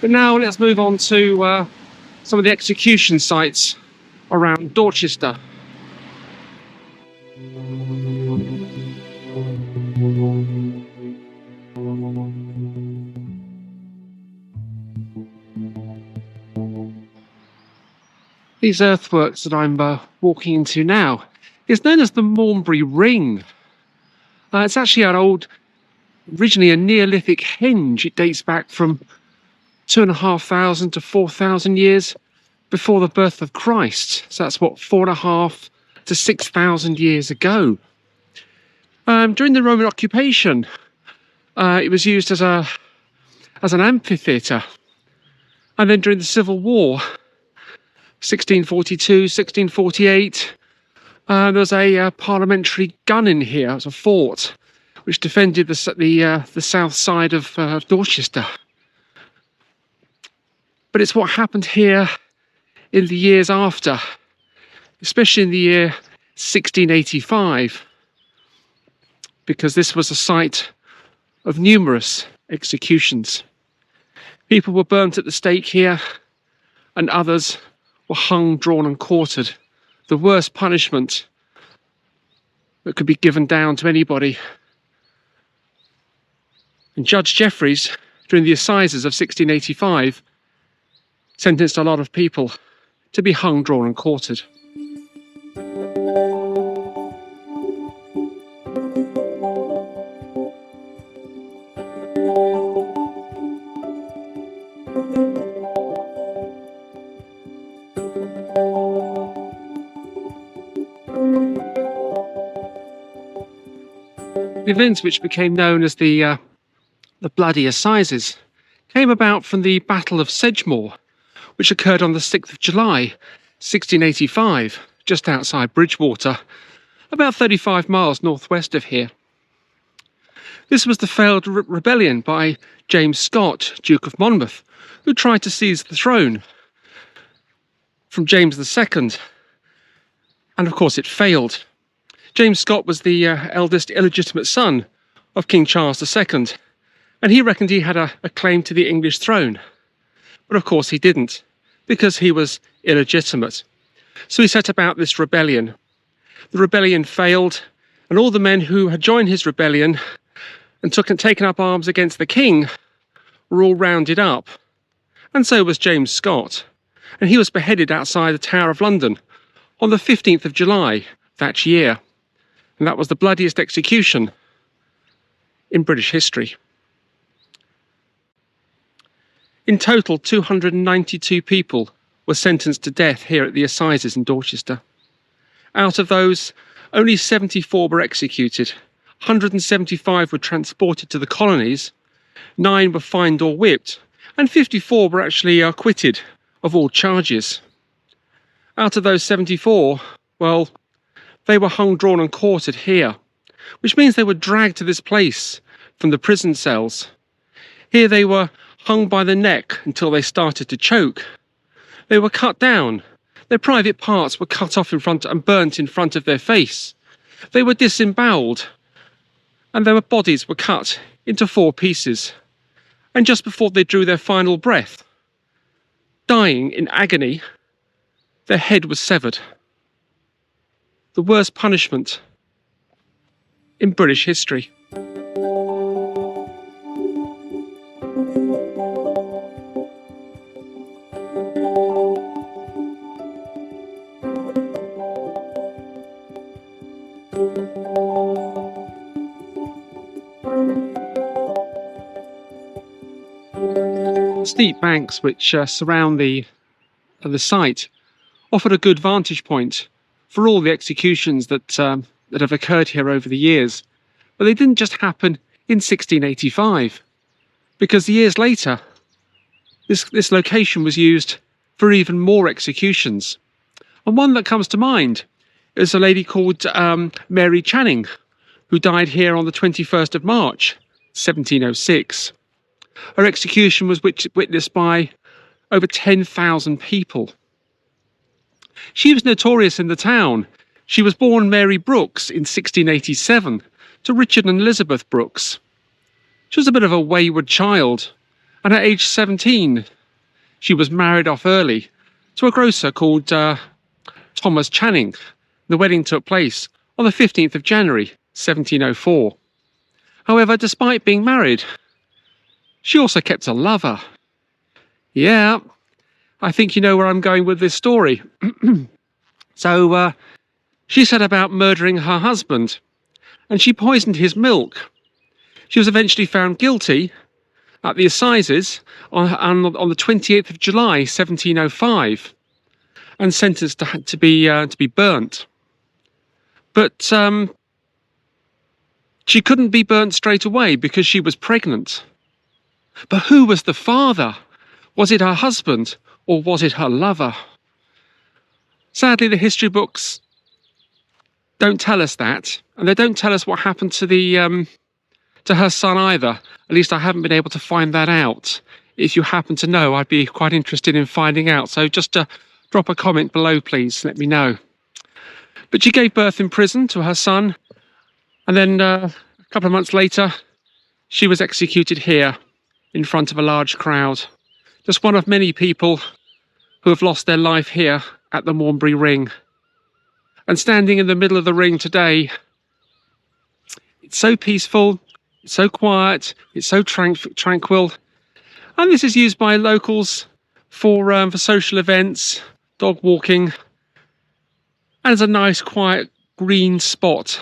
But now let's move on to some of the execution sites around Dorchester. These earthworks that I'm walking into now is known as the Maunbury Ring. It's actually originally a Neolithic henge. It dates back from 2,500 to 4,000 years before the birth of Christ. So that's what, 4,500 to 6,000 years ago. During the Roman occupation, it was used as an amphitheatre. And then during the Civil War, 1642, 1648, there was a parliamentary gun in here. It was a fort which defended the south side of Dorchester. But it's what happened here in the years after, especially in the year 1685, because this was a site of numerous executions. People were burnt at the stake here, and others were hung, drawn and quartered. The worst punishment that could be given down to anybody. And Judge Jeffreys, during the assizes of 1685, sentenced a lot of people to be hung, drawn and quartered. The events which became known as the Bloody Assizes came about from the Battle of Sedgemoor, which occurred on the 6th of July, 1685, just outside Bridgewater, about 35 miles northwest of here. This was the failed rebellion by James Scott, Duke of Monmouth, who tried to seize the throne from James II, and of course it failed. James Scott was the eldest illegitimate son of King Charles II, and he reckoned he had a claim to the English throne. But of course he didn't, because he was illegitimate. So he set about this rebellion. The rebellion failed, and all the men who had joined his rebellion and taken up arms against the king were all rounded up. And so was James Scott, and he was beheaded outside the Tower of London on the 15th of July that year. And that was the bloodiest execution in British history. In total, 292 people were sentenced to death here at the Assizes in Dorchester. Out of those, only 74 were executed, 175 were transported to the colonies, 9 were fined or whipped, and 54 were actually acquitted of all charges. Out of those 74, well, they were hung, drawn and quartered here, which means they were dragged to this place from the prison cells. Here they were hung by the neck until they started to choke. They were cut down. Their private parts were cut off in front and burnt in front of their face. They were disemboweled, and their bodies were cut into 4 pieces. And just before they drew their final breath, dying in agony, their head was severed. The worst punishment in British history. Steep banks which surround the site offered a good vantage point for all the executions that have occurred here over the years. But they didn't just happen in 1685, because years later, this location was used for even more executions. And one that comes to mind is a lady called Mary Channing, who died here on the 21st of March, 1706. Her execution was witnessed by over 10,000 people. She was notorious in the town. She was born Mary Brooks in 1687 to Richard and Elizabeth Brooks. She was a bit of a wayward child, And at age 17, she was married off early to a grocer called Thomas Channing. The wedding took place on the 15th of January, 1704. However, despite being married, she also kept a lover. Yeah, I think you know where I'm going with this story. So she set about murdering her husband, and she poisoned his milk. She was eventually found guilty at the assizes on the 28th of July, 1705, and sentenced to be burnt. But she couldn't be burnt straight away because she was pregnant. But who was the father? Was it her husband or was it her lover? Sadly, the history books don't tell us that, and they don't tell us what happened to her son either. At least I haven't been able to find that out. If you happen to know, I'd be quite interested in finding out. So just drop a comment below, please. Let me know. But she gave birth in prison to her son, and then a couple of months later, she was executed here in front of a large crowd. Just one of many people who have lost their life here at the Mournbury Ring. And standing in the middle of the ring today, it's so peaceful, it's so quiet, it's so tranquil. And this is used by locals for social events, dog walking. And it's a nice, quiet, green spot,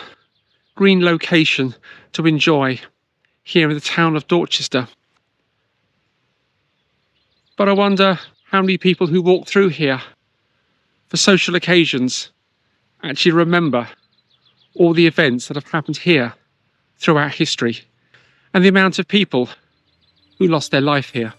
green location to enjoy here in the town of Dorchester. But I wonder how many people who walk through here for social occasions actually remember all the events that have happened here throughout history and the amount of people who lost their life here.